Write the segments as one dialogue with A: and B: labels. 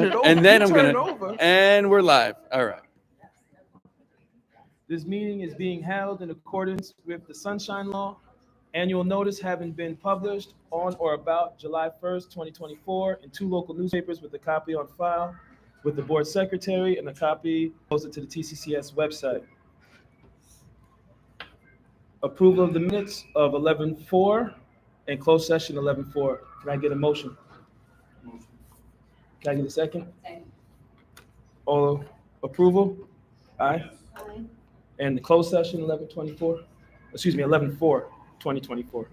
A: it over.
B: And then
A: You
B: I'm
A: turn it
B: gonna,
A: over.
B: and we're live. All right.
A: This meeting is being held in accordance with the Sunshine Law. Annual notice having been published on or about July 1st, 2024 in 2 local newspapers with a copy on file with the board secretary and a copy posted to the TCCS website. Approval of the minutes of 11:4 and closed session 11:4. Can I get a motion? Can I get a second? All approval? Aye.
C: Aye.
A: And the closed session 11:24, excuse me, 11:4, 2024.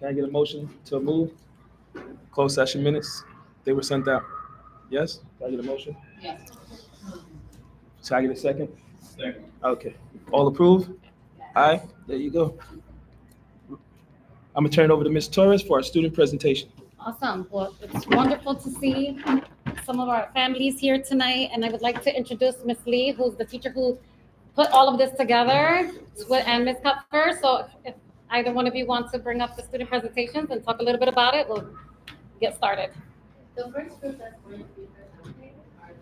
A: Can I get a motion to move closed session minutes? They were sent out. Yes? Can I get a motion?
C: Yes.
A: Can I get a second? Second. Okay. All approve? Aye. There you go. I'm gonna turn it over to Ms. Torres for our student presentation.
C: Awesome. Well, it's wonderful to see some of our families here tonight, and I would like to introduce Ms. Lee, who's the teacher who put all of this together, and Ms. Kupfer. So if either one of you wants to bring up the student presentations and talk a little bit about it, we'll get started.
D: The first group that's going to be presenting are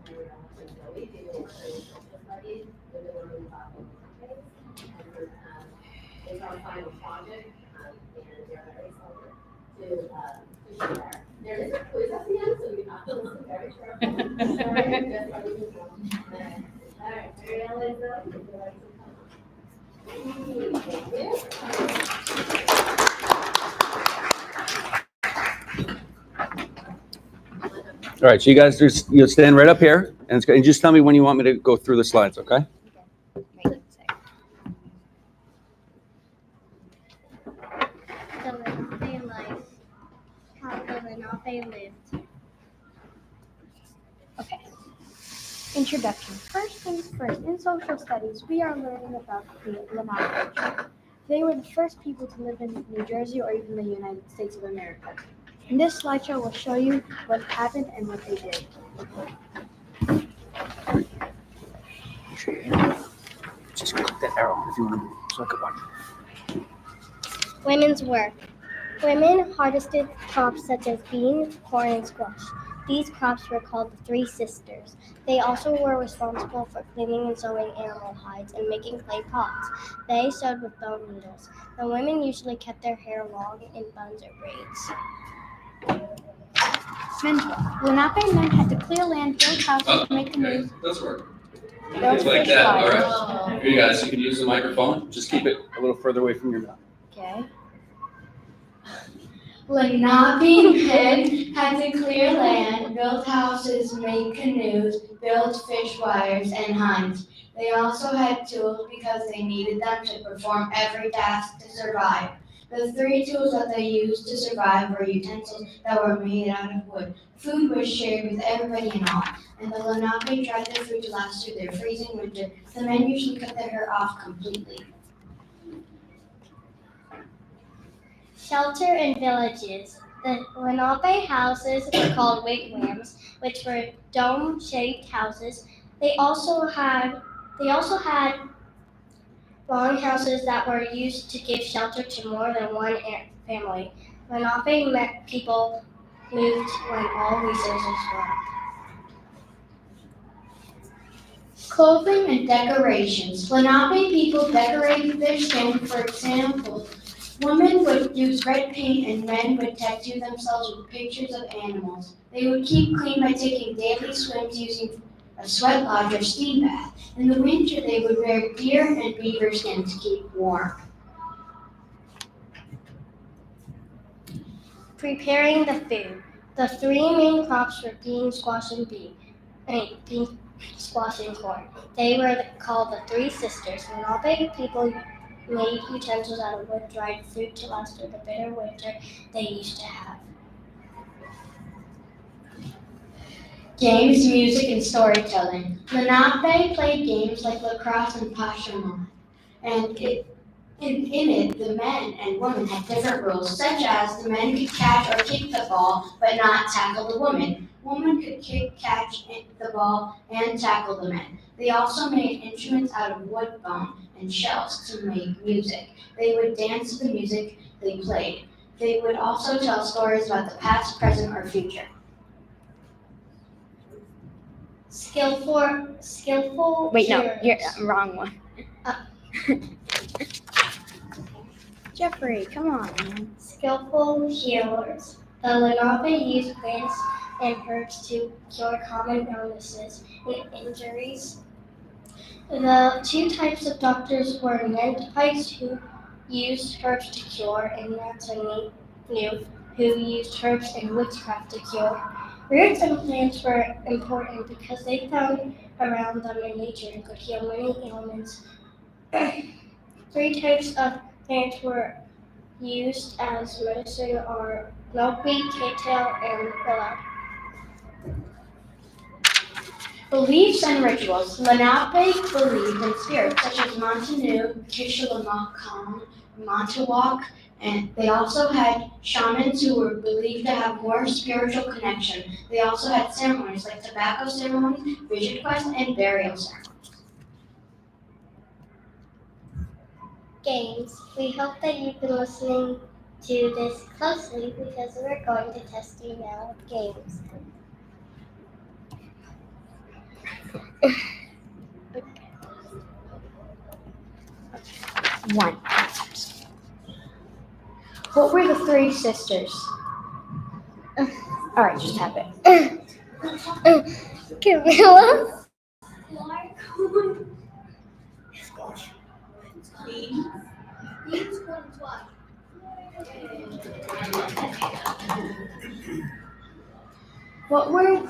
D: the with Zoe. They will work on social studies with the women talking and it's our final project, and they're very excited to share. There is a quiz at the end, so we have to listen very carefully. All right, Mariella, would you like to come? Thank you.
B: All right. So you guys just you'll stand right up here, and just tell me when you want me to go through the slides. Okay.
E: The Lenape life, how the Lenape lived. Okay. Introduction. First things first, in social studies, we are learning about the Lenape tribe. They were the first people to live in New Jersey or even the United States of America. And this slideshow will show you what happened and what they did.
B: Just click that arrow if you want to, so I can watch.
E: Women's work. Women harvested crops such as beans, corn, and squash. These crops were called the Three Sisters. They also were responsible for cleaning and sewing animal hides and making clay pots. They sewed with bone needles. The women usually kept their hair long in buns or braids. Men's work. Lenape men had to clear land, build houses, make canoes,
B: Does work.
E: build fish fires.
B: All right. Here, you guys, you can use the microphone. Just keep it a little further away from your mouth.
E: Okay.
D: Lenape men had to clear land, build houses, make canoes, build fish wires, and hunt. They also had tools because they needed them to perform every task to survive. The 3 tools that they used to survive were utensils that were made out of wood. Food was shared with everybody in all, and the Lenape tried their food to last through their freezing winter. The men usually cut their hair off completely.
E: Shelter in villages. The Lenape houses were called wigwams, which were dome-shaped houses. They also had longhouses that were used to give shelter to more than one family. Lenape people moved when all resources were.
D: Clothing and decorations. Lenape people decorated their skin. For example, women would use red paint and men would tattoo themselves with pictures of animals. They would keep clean by taking daily swims using a sweat lodge or steam bath. In the winter, they would wear deer and beaver skin to keep warm.
E: Preparing the food. The 3 main crops were bean, squash, and corn. They were called the Three Sisters. Lenape people made utensils out of wood, dried fruit to last through the bitter winter they used to have.
D: Games, music, and storytelling. Lenape played games like lacrosse and pachamon, and in it, the men and women had different rules, such as the men could catch or kick the ball, but not tackle the women. Women could kick, catch the ball, and tackle the men. They also made instruments out of wood, bone, and shells to make music. They would dance to the music they played. They would also tell stories about the past, present, or future.
E: skillful
F: Wait, no,
E: hearers.
F: you're wrong one. Jeffrey, come on, man.
E: Skillful healers. The Lenape used plants and herbs to cure common illnesses and injuries. The two types of doctors were Mendicites, who used herbs to cure, and Natanu, who used herbs and witchcraft to cure. Roots and plants were important because they found around them in nature and could heal many ailments. Three types of plants were used as medicine are milkweed, cattail, and willow.
D: Beliefs and rituals. Lenape believed in spirits such as Montanu, Kishalamakam, Montawak, and they also had shamans who were believed to have more spiritual connection. They also had ceremonies like tobacco ceremonies, vision quests, and burial ceremonies.
E: Games. We hope that you've been listening to this closely because we're going to test you now with games.
F: One.
D: What were the three sisters?
F: All right, just tap it.
E: Camilla.
D: What were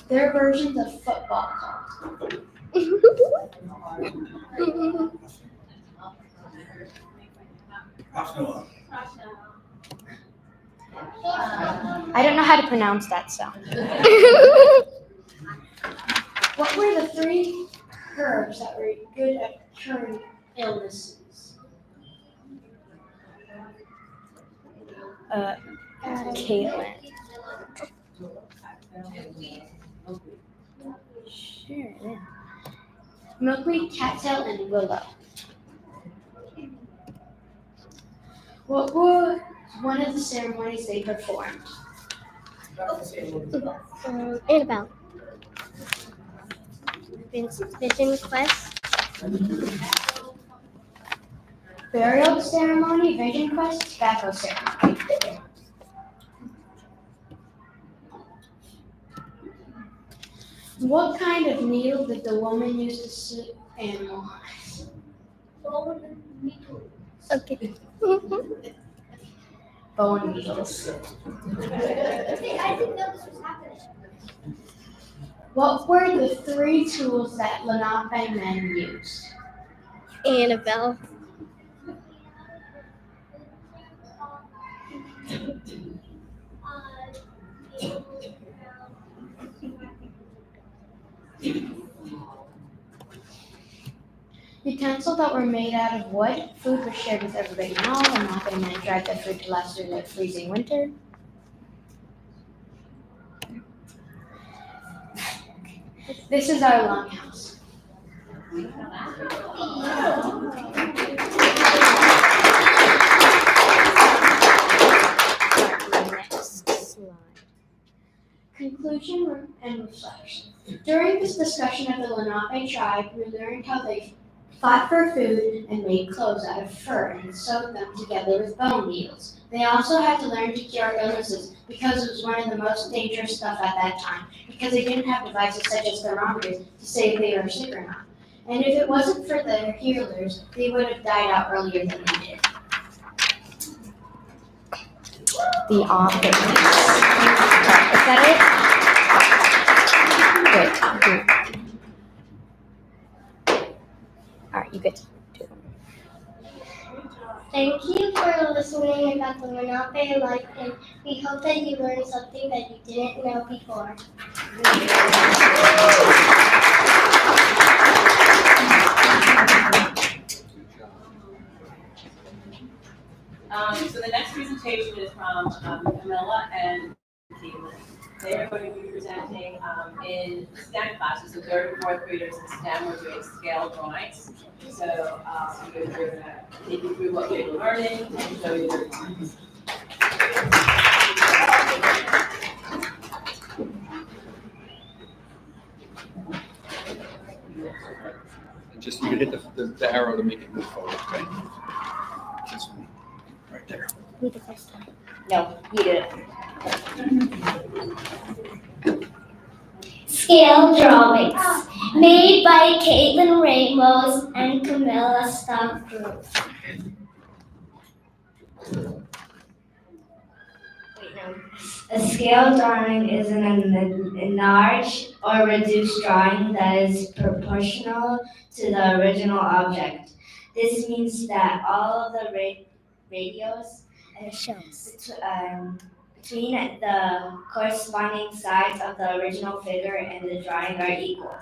D: their versions of football called?
F: I don't know how to pronounce that, so.
D: What were the three herbs that were good at curing illnesses?
F: Caitlin. Sure, yeah.
D: Milkweed, cattail, and willow. What was one of the ceremonies they performed?
E: Annabelle. Vision quest.
D: Burial ceremony, vision quest, tobacco ceremony. What kind of needle did the woman use to sew animal hides?
E: Okay.
D: Bone needles. What were the three tools that Lenape men used?
E: Annabelle.
D: Utensils that were made out of wood. Food was shared with everybody in all. Lenape men dried their food to last through the freezing winter. This is our longhouse.
F: Next slide.
D: Conclusion and reflection. During this discussion of the Lenape tribe, we learned how they fought for food and made clothes out of fur and sewed them together with bone needles. They also had to learn to cure illnesses because it was one of the most dangerous stuff at that time, because they didn't have devices such as thermometers to say if they were sick or not. And if it wasn't for their healers, they would have died out earlier than they did.
F: The author. Is that it? Good. All right, you get to do them.
E: Thank you for listening about the Lenape life, and we hope that you learned something that you didn't know before.
G: So the next presentation is from Camilla and Caitlin. They are going to be presenting in STEM classes, so third and fourth graders in STEM. We're doing scale drawings. So we're going to take you through what they were learning and show you their drawings.
B: And just, you can hit the arrow to make it move forward, okay? This one, right there.
E: Me the first time.
F: No, you did it.
D: Scale drawings made by Caitlin Ramos and Camilla Stock Group. A scale drawing is an enlarged or reduced drawing that is proportional to the original object. This means that all of the radios between the corresponding sides of the original figure and the drawing are equal.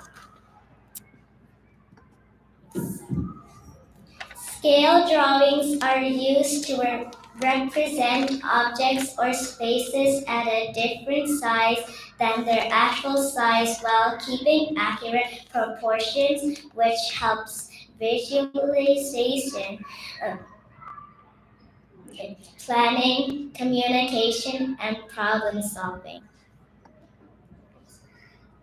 D: Scale drawings are used to represent objects or spaces at a different size than their actual size while keeping accurate proportions, which helps visualization, planning, communication, and problem solving.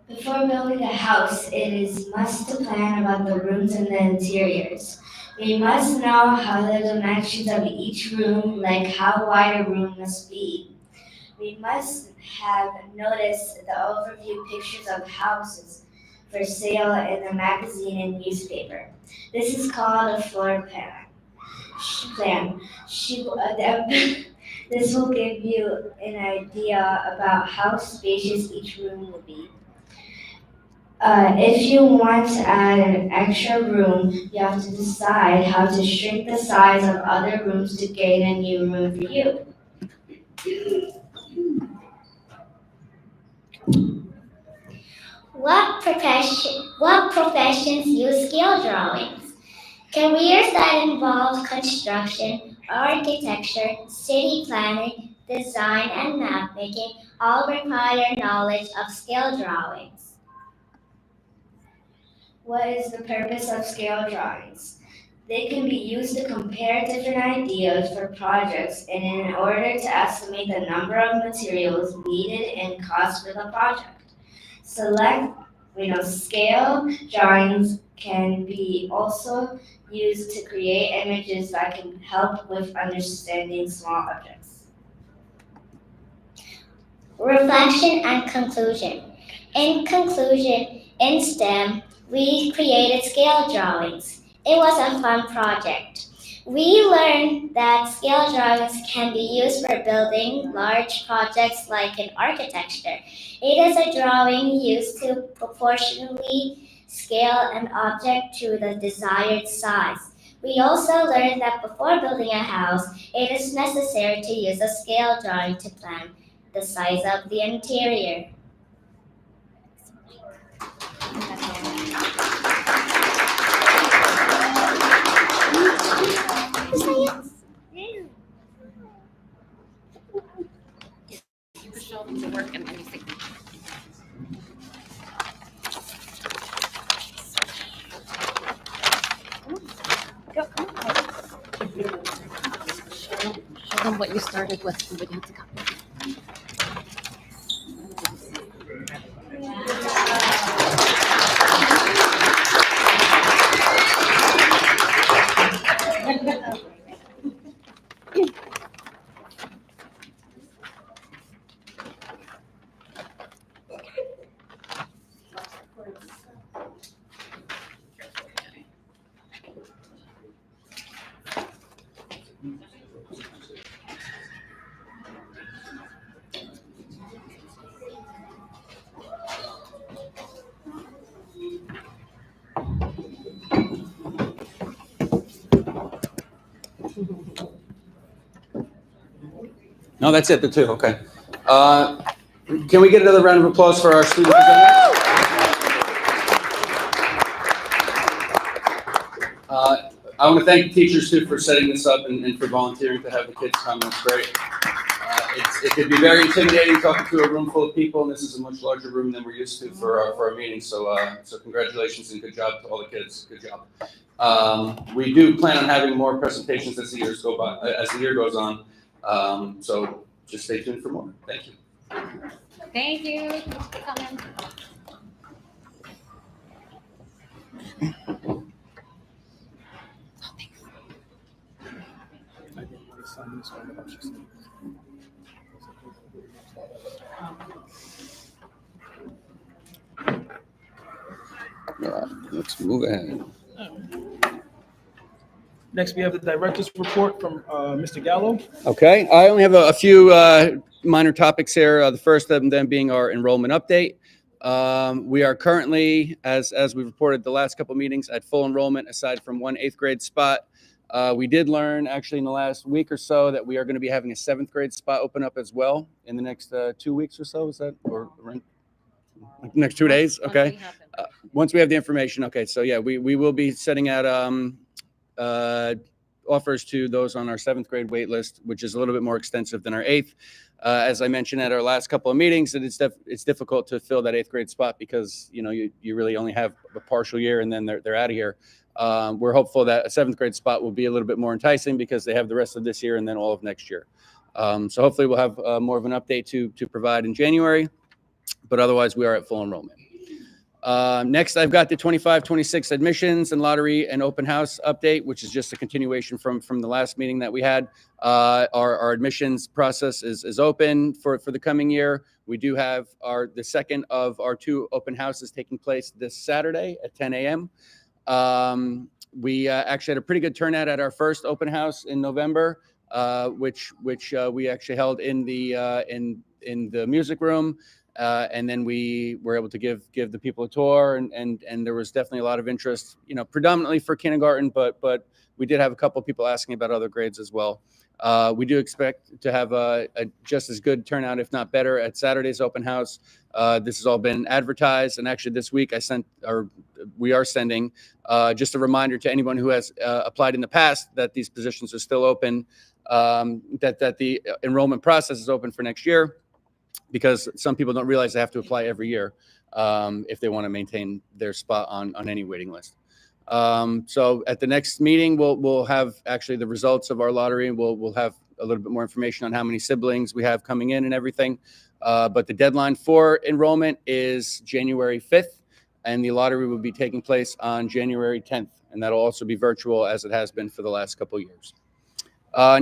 D: Before building a house, it is must to plan about the rooms and the interiors. We must know how the dimensions of each room, like how wide a room must be. We must have noticed the overview pictures of houses for sale in the magazine and newspaper. This is called a floor plan. This will give you an idea about how spacious each room will be. If you want to add an extra room, you have to decide how to shrink the size of other rooms to gain a new room for you. What professions use scale drawings? Careers that involve construction, architecture, city planning, design, and map making all require knowledge of scale drawings. What is the purpose of scale drawings? They can be used to compare different ideas for projects and in order to estimate the number of materials needed and cost for the project. Scale drawings can be also used to create images that can help with understanding small objects. Reflection and conclusion. In conclusion, in STEM, we created scale drawings. It was a fun project. We learned that scale drawings can be used for building large projects like in architecture. It is a drawing used to proportionally scale an object to the desired size. We also learned that before building a house, it is necessary to use a scale drawing to plan the size of the interior.
C: Show them the work and anything. Show them what you started with and what you have to copy.
B: No, that's it, the two, okay. Can we get another round of applause for our student presenters? I want to thank the teachers too for setting this up and for volunteering to have the kids come. That's great. It could be very intimidating talking to a room full of people, and this is a much larger room than we're used to for our meeting. So congratulations and good job to all the kids. Good job. We do plan on having more presentations as the years go by, as the year goes on. So just stay tuned for more. Thank you.
C: Thank you. Thanks for coming.
B: Let's move ahead.
A: Next, we have the director's report from Mr. Gallo.
B: Okay, I only have a few minor topics here. The first of them being our enrollment update. We are currently, as we reported the last couple meetings, at full enrollment aside from one 8th grade spot. We did learn actually in the last week or so that we are going to be having a 7th grade spot open up as well in the next 2 weeks or so. Is that or next 2 days? Okay. Once we have the information. Okay, so yeah, we will be setting out offers to those on our 7th grade wait list, which is a little bit more extensive than our 8th. As I mentioned at our last couple of meetings, that it's difficult to fill that 8th grade spot because you really only have a partial year and then they're out of here. We're hopeful that a 7th grade spot will be a little bit more enticing because they have the rest of this year and then all of next year. So hopefully we'll have more of an update to provide in January, but otherwise we are at full enrollment. Next, I've got the 25-26 admissions and lottery and open house update, which is just a continuation from the last meeting that we had. Our admissions process is open for the coming year. We do have the second of our 2 open houses taking place this Saturday at 10 a.m. We actually had a pretty good turnout at our first open house in November, which we actually held in the music room. And then we were able to give the people a tour, and there was definitely a lot of interest, predominantly for kindergarten, but we did have a couple of people asking about other grades as well. We do expect to have a just as good turnout, if not better, at Saturday's open house. This has all been advertised, and actually this week we are sending just a reminder to anyone who has applied in the past that these positions are still open, that the enrollment process is open for next year, because some people don't realize they have to apply every year if they want to maintain their spot on any waiting list. So at the next meeting, we'll have actually the results of our lottery. We'll have a little bit more information on how many siblings we have coming in and everything. But the deadline for enrollment is January 5th, and the lottery will be taking place on January 10th, and that'll also be virtual as it has been for the last couple of years.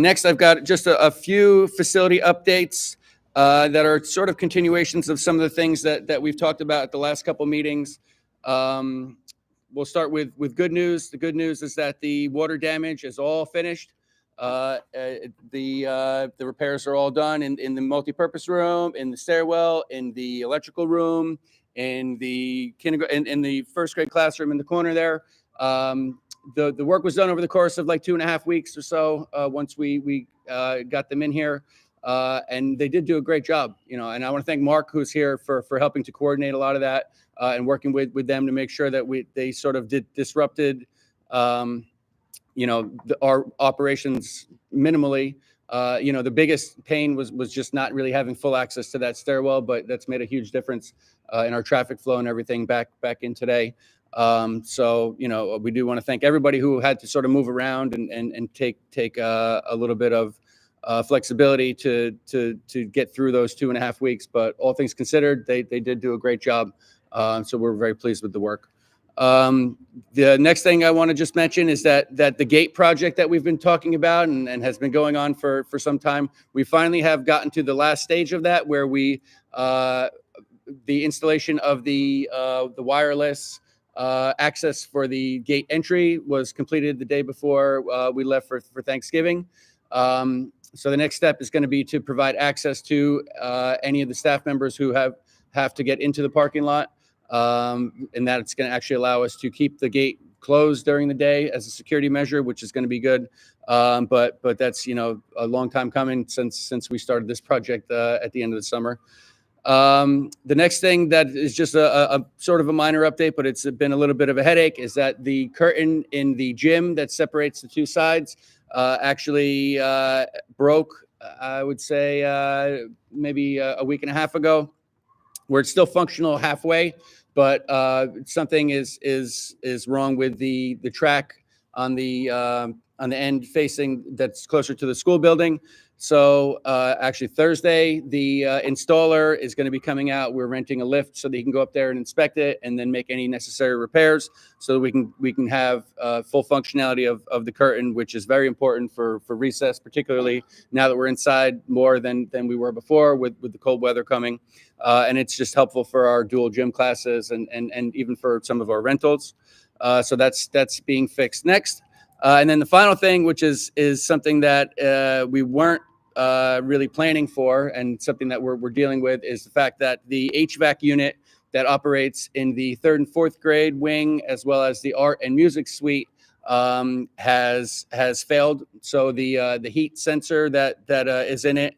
B: Next, I've got just a few facility updates that are sort of continuations of some of the things that we've talked about at the last couple meetings. We'll start with good news. The good news is that the water damage is all finished. The repairs are all done in the multipurpose room, in the stairwell, in the electrical room, in the kindergarten, in the 1st grade classroom in the corner there. The work was done over the course of like 2.5 weeks or so once we got them in here. And they did do a great job, and I want to thank Mark, who's here, for helping to coordinate a lot of that and working with them to make sure that they sort of disrupted, our operations minimally. The biggest pain was just not really having full access to that stairwell, but that's made a huge difference in our traffic flow and everything back in today. So, we do want to thank everybody who had to sort of move around and take a little bit of flexibility to get through those 2.5 weeks, but all things considered, they did do a great job. So we're very pleased with the work. The next thing I want to just mention is that the gate project that we've been talking about and has been going on for some time, we finally have gotten to the last stage of that, where the installation of the wireless access for the gate entry was completed the day before we left for Thanksgiving. So the next step is going to be to provide access to any of the staff members who have to get into the parking lot, and that it's going to actually allow us to keep the gate closed during the day as a security measure, which is going to be good. But that's a long time coming since we started this project at the end of the summer. The next thing that is just a sort of a minor update, but it's been a little bit of a headache, is that the curtain in the gym that separates the 2 sides actually broke, I would say, maybe a week and a half ago, where it's still functional halfway, but something is wrong with the track on the end facing that's closer to the school building. So actually Thursday, the installer is going to be coming out. We're renting a lift so that he can go up there and inspect it and then make any necessary repairs so that we can have full functionality of the curtain, which is very important for recess, particularly now that we're inside more than we were before with the cold weather coming. And it's just helpful for our dual gym classes and even for some of our rentals. So that's being fixed next. And then the final thing, which is something that we weren't really planning for, and something that we're dealing with, is the fact that the HVAC unit that operates in the 3rd and 4th grade wing, as well as the art and music suite, has failed. So the heat sensor that is in it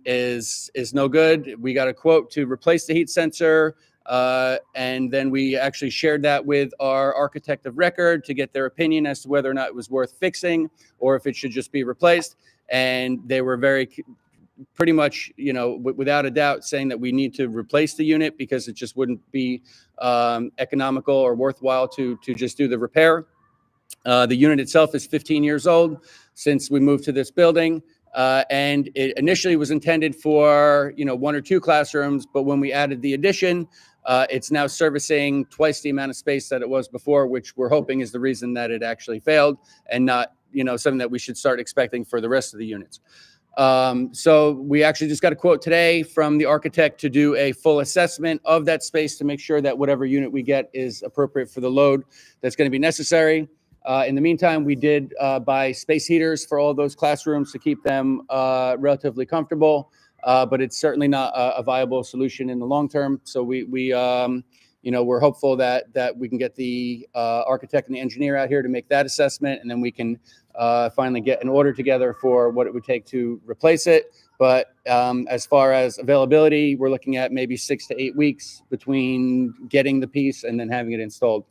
B: is no good. We got a quote to replace the heat sensor. And then we actually shared that with our architect of record to get their opinion as to whether or not it was worth fixing or if it should just be replaced. And they were pretty much, without a doubt, saying that we need to replace the unit because it just wouldn't be economical or worthwhile to just do the repair. The unit itself is 15 years old since we moved to this building. And it initially was intended for, 1 or 2 classrooms, but when we added the addition, it's now servicing twice the amount of space that it was before, which we're hoping is the reason that it actually failed and not, something that we should start expecting for the rest of the units. So we actually just got a quote today from the architect to do a full assessment of that space to make sure that whatever unit we get is appropriate for the load that's going to be necessary. In the meantime, we did buy space heaters for all those classrooms to keep them relatively comfortable, but it's certainly not a viable solution in the long term. So we're hopeful that we can get the architect and the engineer out here to make that assessment, and then we can finally get an order together for what it would take to replace it. But as far as availability, we're looking at maybe 6 to 8 weeks between getting the piece and then having it installed.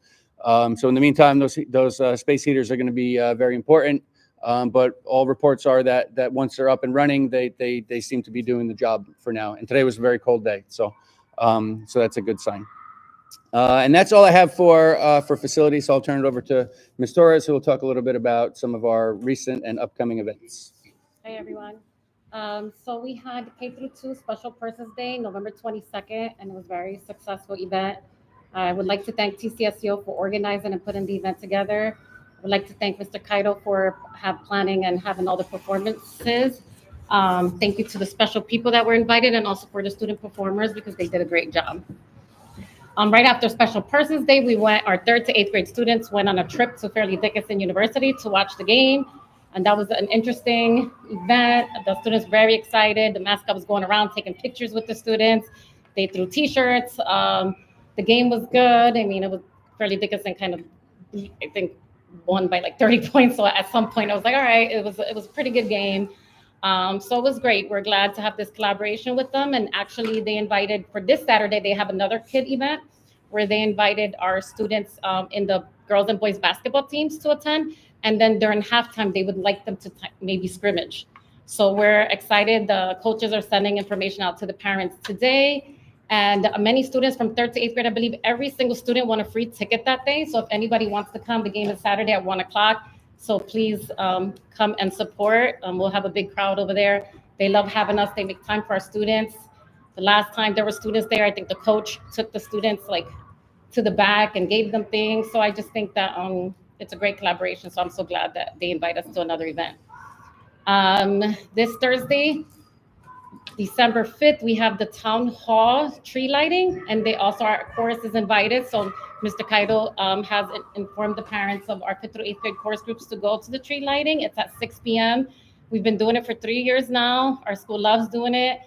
B: So in the meantime, those space heaters are going to be very important. But all reports are that once they're up and running, they seem to be doing the job for now. And today was a very cold day, so that's a good sign. And that's all I have for facilities. So I'll turn it over to Ms. Torres, who will talk a little bit about some of our recent and upcoming events.
C: Hey, everyone. So we had K-2 Special Persons Day, November 22nd, and it was a very successful event. I would like to thank TCCS for organizing and putting the event together. I would like to thank Mr. Kaido for planning and having all the performances. Thank you to the special people that were invited and also for the student performers because they did a great job. Right after Special Persons Day, our 3rd to 8th grade students went on a trip to Fairleigh Dickinson University to watch the game. And that was an interesting event. The students were very excited. The mascot was going around taking pictures with the students. They threw T-shirts. The game was good. I mean, it was Fairleigh Dickinson kind of, I think, won by like 30 points. So at some point I was like, all right, it was a pretty good game. So it was great. We're glad to have this collaboration with them. And actually they invited, for this Saturday, they have another kid event where they invited our students in the girls and boys basketball teams to attend. And then during halftime, they would like them to maybe scrimmage. So we're excited. The coaches are sending information out to the parents today. And many students from 3rd to 8th grade, I believe every single student won a free ticket that day. So if anybody wants to come, the game is Saturday at 1 o'clock. So please come and support. We'll have a big crowd over there. They love having us. They make time for our students. The last time there were students there, I think the coach took the students like to the back and gave them things. So I just think that it's a great collaboration. So I'm so glad that they invite us to another event. This Thursday, December 5th, we have the town hall tree lighting, and they also, our chorus is invited. So Mr. Kaido has informed the parents of our 5th through 8th grade chorus groups to go to the tree lighting. It's at 6 p.m. We've been doing it for 3 years now. Our school loves doing it.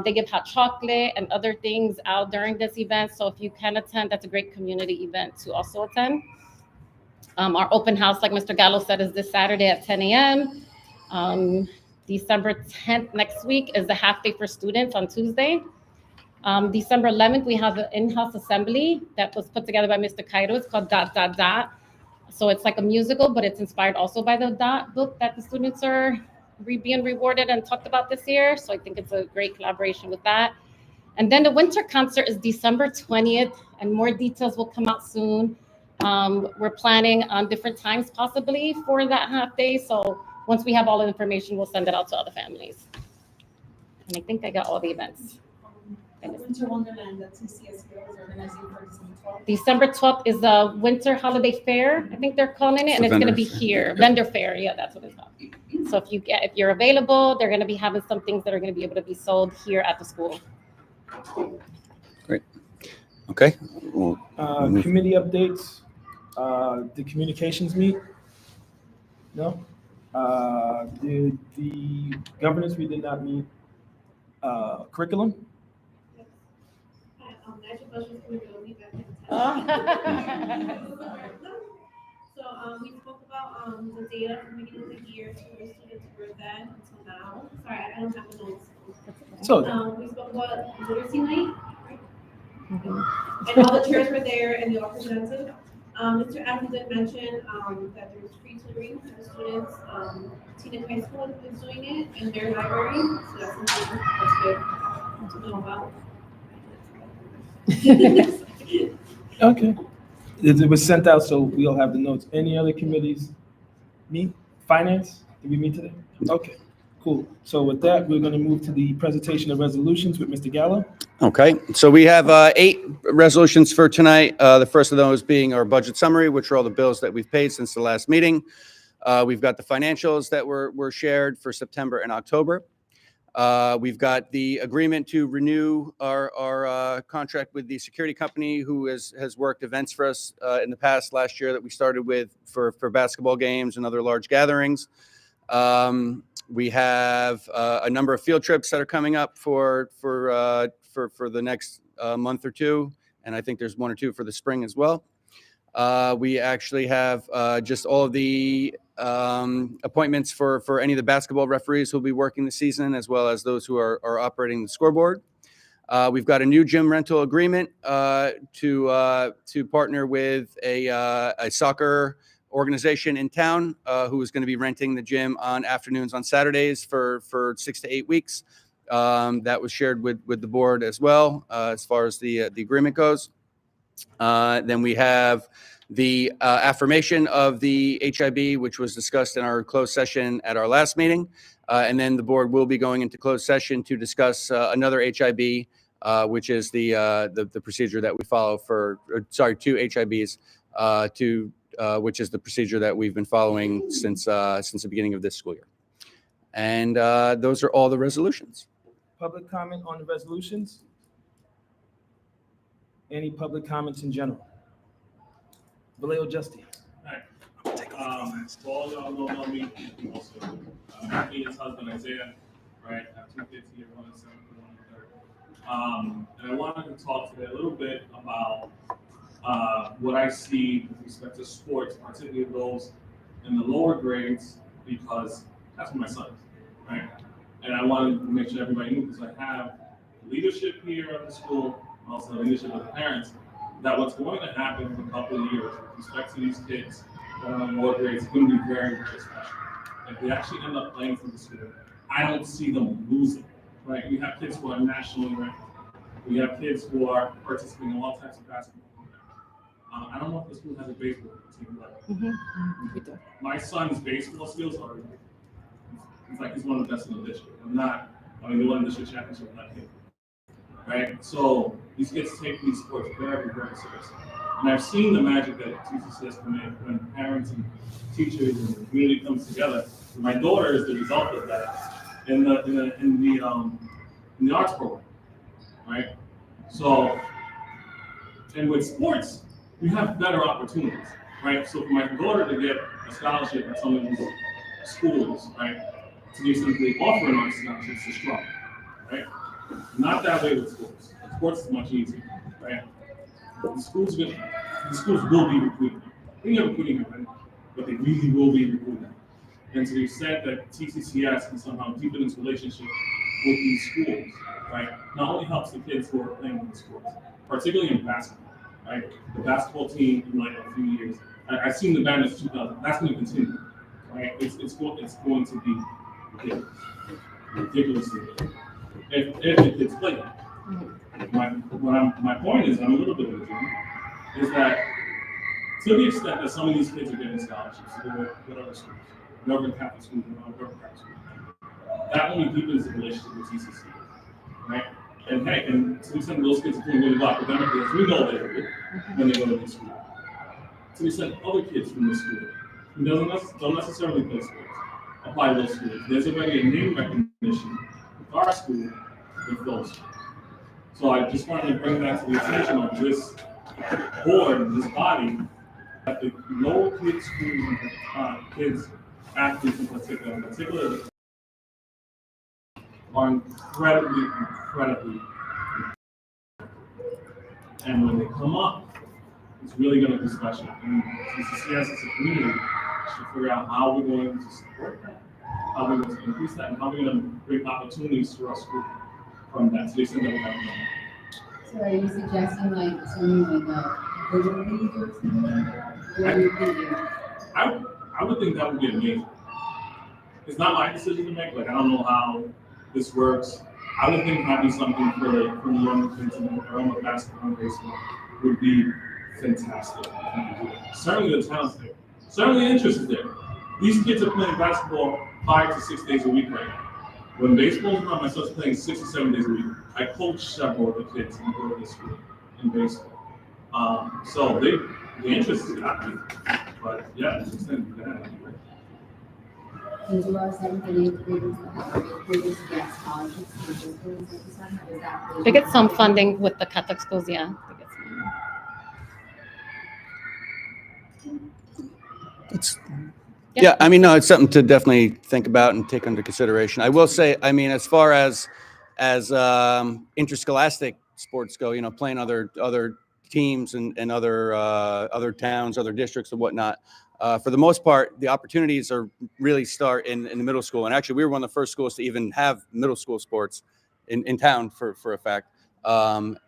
C: They give hot chocolate and other things out during this event. So if you can attend, that's a great community event to also attend. Our open house, like Mr. Gallo said, is this Saturday at 10 a.m. December 10th, next week, is the half day for students on Tuesday. December 11th, we have an in-house assembly that was put together by Mr. Kaido. It's called Dot, Dot, Dot. So it's like a musical, but it's inspired also by the Dot book that the students are being rewarded and talked about this year. So I think it's a great collaboration with that. And then the winter concert is December 20th, and more details will come out soon. We're planning on different times possibly for that half day. So once we have all the information, we'll send it out to other families. And I think I got all the events.
H: Winter Wonderland that TCCS is organizing for December 12th.
C: December 12th is the Winter Holiday Fair, I think they're calling it, and it's gonna be here, vendor fair, yeah, that's what it's called. So if you're available, they're gonna be having some things that are gonna be able to be sold here at the school.
B: Okay. Well,
A: Committee updates. Did communications meet? No. Did the governance, we did not meet. Curriculum?
H: Natural Buses will be back in
C: Oh.
H: So we spoke about the data from the beginning of the year, so the students were then until now. Sorry, I don't have the notes.
A: So,
H: We spoke about literacy night, and all the chairs were there and they all presented. Mr. Adams did mention that there's free tutoring for the students. Teen High School is doing it in their library, so that's something that's good to know about.
A: okay. It was sent out, so we'll have the notes. Any other committees meet? Finance? Did we meet today? Okay, cool. So with that, we're going to move to the presentation of resolutions with Mr. Gallo.
B: Okay, so we have 8 resolutions for tonight. The first of those being our budget summary, which are all the bills that we've paid since the last meeting. We've got the financials that were shared for September and October. We've got the agreement to renew our contract with the security company who has worked events for us in the past last year that we started with for basketball games and other large gatherings. We have a number of field trips that are coming up for the next month or two, and I think there's 1 or 2 for the spring as well. We actually have just all of the appointments for any of the basketball referees who will be working the season, as well as those who are operating the scoreboard. We've got a new gym rental agreement to partner with a soccer organization in town who is going to be renting the gym on afternoons on Saturdays for 6 to 8 weeks. That was shared with the board as well as far as the agreement goes. Then we have the affirmation of the HIB, which was discussed in our closed session at our last meeting. And then the board will be going into closed session to discuss another HIB, which is the procedure that we follow for, 2 HIBs, which is the procedure that we've been following since the beginning of this school year. And those are all the resolutions.
A: Public comment on the resolutions? Any public comments in general? Vallejo Justin.
I: For all y'all who don't know me, also, Ian's husband Isaiah, right? I have 2 kids here, 1 in 7th and 1 in 3rd. And I wanted to talk today a little bit about what I see with respect to sports, particularly those in the lower grades, because that's where my son is, right? And I wanted to make sure everybody knew, because I have leadership here at the school, also leadership of the parents, that what's going to happen in a couple of years with respect to these kids that are in lower grades is going to be very, very special. If they actually end up playing for the school, I don't see them losing, right? We have kids who are nationally ranked. We have kids who are participating in all types of basketball programs. I don't know if the school has a baseball team, but my son's baseball skills are, he's one of the best in the district. They won the district championship with that kid. Right? So these kids take these sports very, very seriously. And I've seen the magic that TCCS can make when parents and teachers and the community comes together. And my daughter is the result of that in the arts program. Right? So, and with sports, we have better opportunities, right? So for my daughter to get a scholarship at some of these schools, right, to do something offering on scholarships is strong, right? Not that way with sports. Sports is much easier, right? The schools will be recruiting. They're never recruiting them, right? But they really will be recruiting. And to the extent that TCCS can somehow deepen its relationship with these schools, right, not only helps the kids who are playing in the sports, particularly in basketball, right? The basketball team in like a few years, I've seen the band since 2000. That's going to continue, right? It's going to be ridiculously good. If the kids play that. My point is, I'm a little bit of a dream, is that to the extent that some of these kids are getting scholarships to go with other schools, Northern Catholic schools, and Northern Catholic schools, that only deepens the relationship with TCCS, right? And hey, and to the extent those kids are doing really well academically, as we know they do when they go to this school. To the extent other kids from this school who don't necessarily play sports apply to those schools, there's already a name recognition with our school with those schools. So I just wanted to bring that to the attention of this board, this body, that the lower kid schools, kids, athletes in particular, are incredibly, and when they come up, it's really going to be special. And TCCS as a community should figure out how we're going to support that, how we're going to increase that, and how we're going to bring opportunities to our school from that, to the extent that we have money.
J: So are you suggesting like something like a little league or something like that? What are you thinking?
I: I would think that would be amazing. It's not my decision to make. Like, I don't know how this works. I would think having something for the young kids in the realm of basketball and baseball would be fantastic. Certainly the talent's there. Certainly the interest is there. These kids are playing basketball 5 to 6 days a week right now. When baseball's around, my son's playing 6 or 7 days a week. I coach several of the kids in the school in baseball. So the interest is happening. But yeah, it's just that.
J: And do our 7th and 8th graders get scholarships for this school?
C: They get some funding with the Catholic schools, yeah. They get some.
B: Yeah, I mean, no, it's something to definitely think about and take under consideration. I will say, I mean, as far as interscholastic sports go, you know, playing other teams and other towns, other districts and whatnot, for the most part, the opportunities are really start in the middle school. And actually, we were one of the first schools to even have middle school sports in town for a fact. You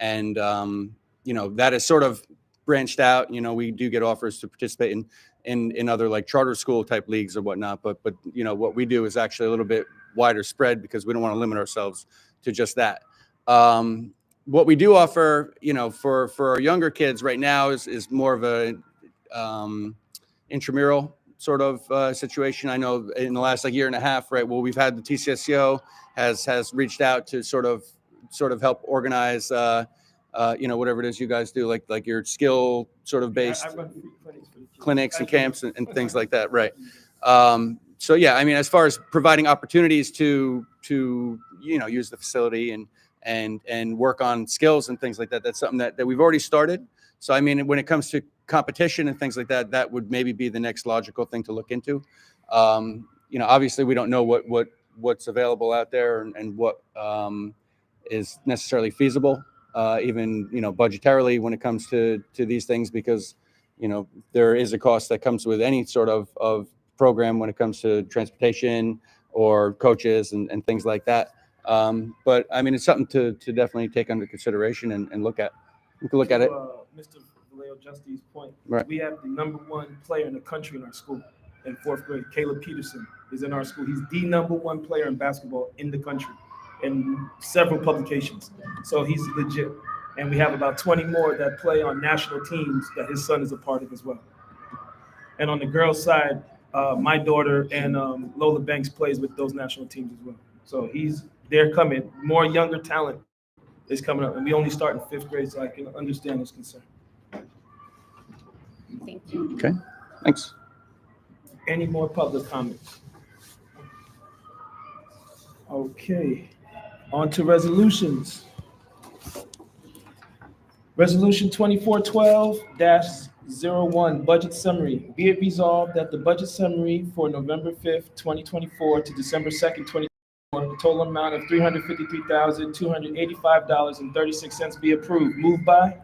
B: know, that is sort of branched out. You know, we do get offers to participate in other like charter school type leagues or whatnot. But you know, what we do is actually a little bit wider spread because we don't want to limit ourselves to just that. What we do offer, you know, for our younger kids right now is more of a intramural sort of situation. I know in the last like year and a half, right? Well, we've had the TCSCO has reached out to sort of help organize, you know, whatever it is you guys do, like your skill sort of based
A: I run
B: clinics and camps and things like that, right? So yeah, I mean, as far as providing opportunities to you know use the facility and work on skills and things like that, that's something that we've already started. So I mean, when it comes to competition and things like that, that would maybe be the next logical thing to look into. You know, obviously we don't know what's available out there and what is necessarily feasible, even you know budgetarily when it comes to these things, because you know there is a cost that comes with any sort of program when it comes to transportation or coaches and things like that. But I mean, it's something to definitely take under consideration and look at. We can look at it.
A: Mr. Vallejo Justice's point,
B: Right.
A: we have the #1 player in the country in our school in 4th grade. Caleb Peterson is in our school. He's the #1 player in basketball in the country in several publications. So he's legit. And we have about 20 more that play on national teams that his son is a part of as well. And on the girls' side, my daughter and Lola Banks plays with those national teams as well. So they're coming. More younger talent is coming up, and we only start in 5th grade, so I can understand his concern.
C: Thank you.
B: Okay, thanks.
A: Any more public comments? Okay, on to resolutions. Resolution 2412-01, budget summary. Be it resolved that the budget summary for November 5th, 2024 to December 2nd, 2024, the total amount of $353,285.36 be approved. Moved by?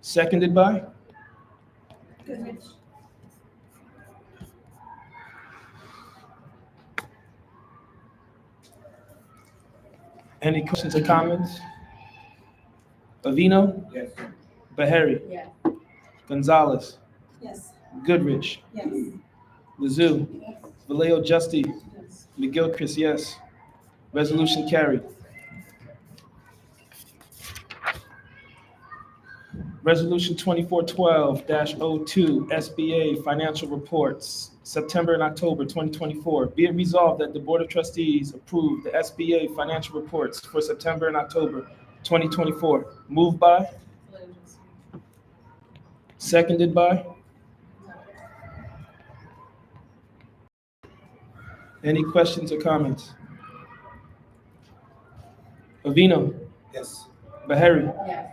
A: Seconded by? Any questions or comments? Avino?
H: Yes.
A: Bahari?
J: Yes.
A: Gonzalez?
H: Yes.
A: Goodrich?
H: Yes.
A: Mizzou? Vallejo Justice? McGilchrist, yes. Resolution carried. Resolution 2412-02, SBA financial reports, September and October 2024. Be it resolved that the Board of Trustees approve the SBA financial reports for September and October 2024. Moved by? Seconded by? Any questions or comments? Avino?
B: Yes.
A: Bahari?
J: Yes.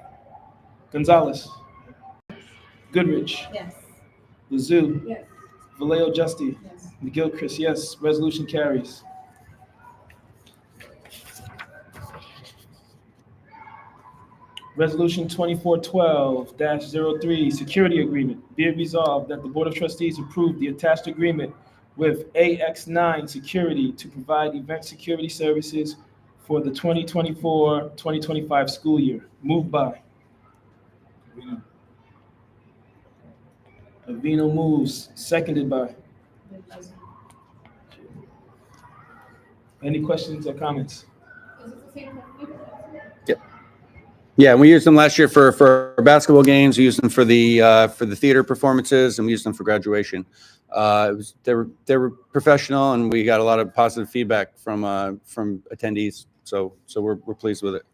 A: Gonzalez? Goodrich?
H: Yes.
A: Mizzou?
H: Yes.
A: Vallejo Justy?
J: Yes.
A: McGilchrist, yes. Resolution carries. Resolution 2412-03, security agreement. Be it resolved that the Board of Trustees approve the attached agreement with AX9 Security to provide event security services for the 2024-2025 school year. Moved by? Avino moves. Seconded by? Any questions or comments?
H: Is it the same company?
B: Yeah, we used them last year for basketball games. We used them for the theater performances, and we used them for graduation. They were professional, and we got a lot of positive feedback from attendees. So we're pleased with it.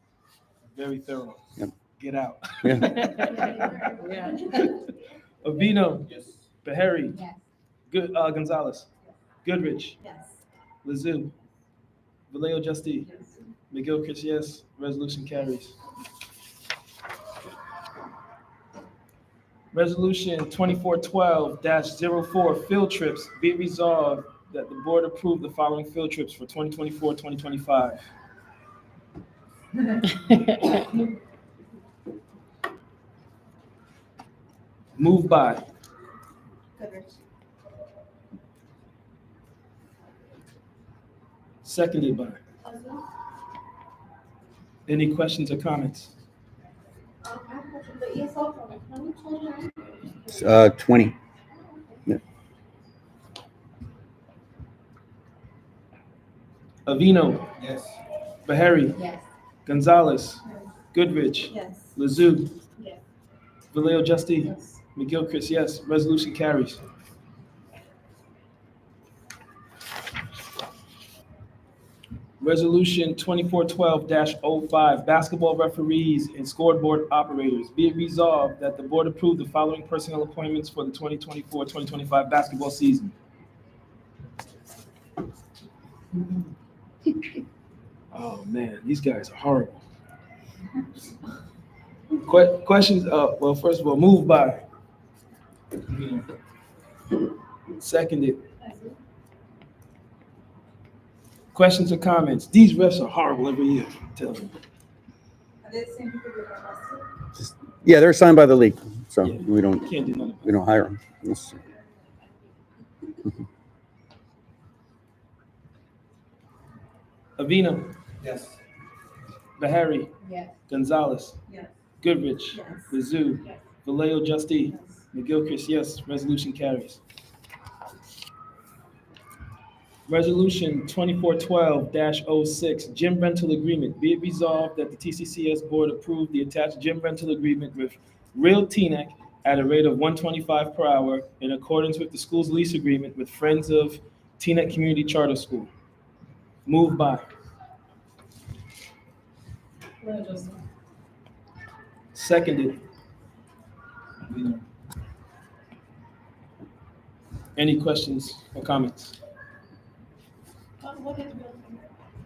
A: Very thorough.
B: Yep.
A: Get out.
B: Yeah.
A: Avino?
B: Yes.
A: Bahari?
J: Yes.
A: Gonzalez? Goodrich?
H: Yes.
A: Mizzou? Vallejo Justy?
J: Yes.
A: McGilchrist, yes. Resolution carries. Resolution 2412-04, field trips. Be it resolved that the board approve the following field trips for 2024-2025. Moved by?
H: Goodrich.
A: Seconded by? Any questions or comments?
H: I have a question. The ESL program, how many children?
B: 20.
A: Avino?
B: Yes.
A: Bahari?
J: Yes.
A: Gonzalez? Goodrich?
H: Yes.
A: Mizzou?
H: Yes.
A: Vallejo Justy?
J: Yes.
A: McGilchrist, yes. Resolution carries. Resolution 2412-05, basketball referees and scoreboard operators. Be it resolved that the board approve the following personnel appointments for the 2024-2025 basketball season. Oh, man, these guys are horrible. Questions? Well, first of all, moved by? Seconded. Questions or comments? These refs are horrible every year. Tell them.
H: Are they the same people that are listed?
B: Yeah, they're assigned by the league, so
A: Yeah.
B: we don't
A: Can't do none of
B: we don't hire them. Yes.
A: it. Avino?
B: Yes.
A: Bahari?
J: Yes.
A: Gonzalez?
H: Yes.
A: Goodrich?
H: Yes.
A: Mizzou?
H: Yes.
A: Vallejo Justy?
J: Yes.
A: McGilchrist, yes. Resolution carries. Resolution 2412-06, gym rental agreement. Be it resolved that the TCCS board approve the attached gym rental agreement with Real Teaneck at a rate of $125 per hour in accordance with the school's lease agreement with Friends of Teaneck Community Charter School. Moved by? Seconded. Any questions or comments?
H: What is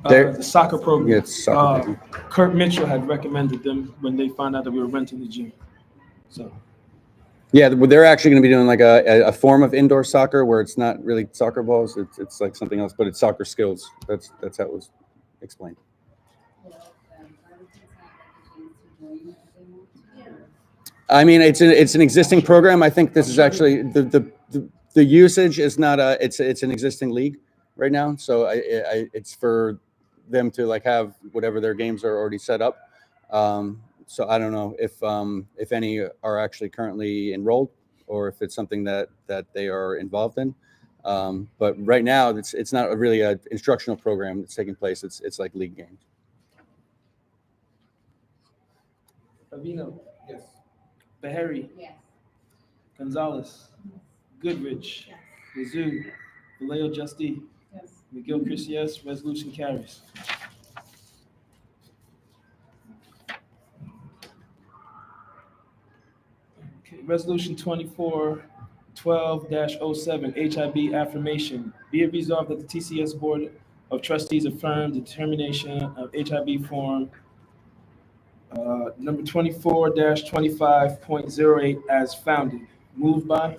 B: They're-
A: The soccer program.
B: Yeah, it's soccer.
A: Kurt Mitchell had recommended them when they found out that we were renting the gym. So,
B: Yeah, they're actually going to be doing like a form of indoor soccer where it's not really soccer balls. It's like something else, but it's soccer skills. That's how it was explained. I mean, it's an existing program. I think this is actually the usage is not it's an existing league right now. So it's for them to like have whatever their games are already set up. So I don't know if any are actually currently enrolled or if it's something that they are involved in. But right now it's not really an instructional program that's taking place. It's like league games.
A: Avino?
B: Yes.
A: Bahari,
J: Yes.
A: Gonzalez, Goodrich, Mizzou, Vallejo Justine,
J: Yes.
A: McGill-Chris, yes. Resolution carries. Okay, Resolution 2412-07, HIB affirmation. Be it resolved that the TCS Board of Trustees affirm the determination of HIB form number 24-25.08 as founded. Moved by,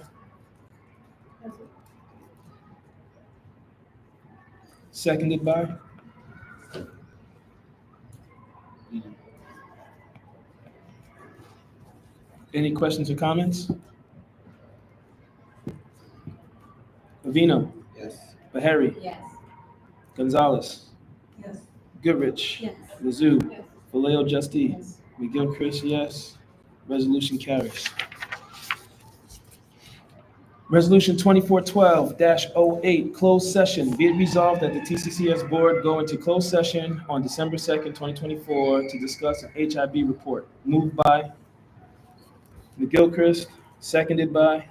A: seconded by. Any questions or comments? Avino,
B: Yes.
A: Bahari,
J: Yes.
A: Gonzalez,
J: Yes.
A: Goodrich,
J: Yes.
A: Mizzou,
H: Yes.
A: Vallejo Justine,
J: Yes.
A: McGill-Chris, yes. Resolution carries. Resolution 2412-08, closed session. Be it resolved that the TCCS Board go into closed session on December 2nd, 2024 to discuss an HIB report. Moved by McGill-Chris, seconded by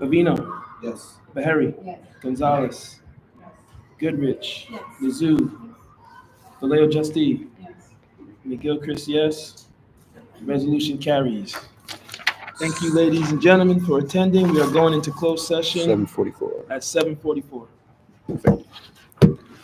A: Avino,
B: Yes.
A: Bahari,
J: Yes.
A: Gonzalez, Goodrich,
H: Yes.
A: Mizzou, Vallejo Justine,
J: Yes.
A: McGill-Chris, yes. Resolution carries. Thank you, ladies and gentlemen, for attending. We are going into closed session
B: 7:44.
A: at 7:44.
B: Perfect.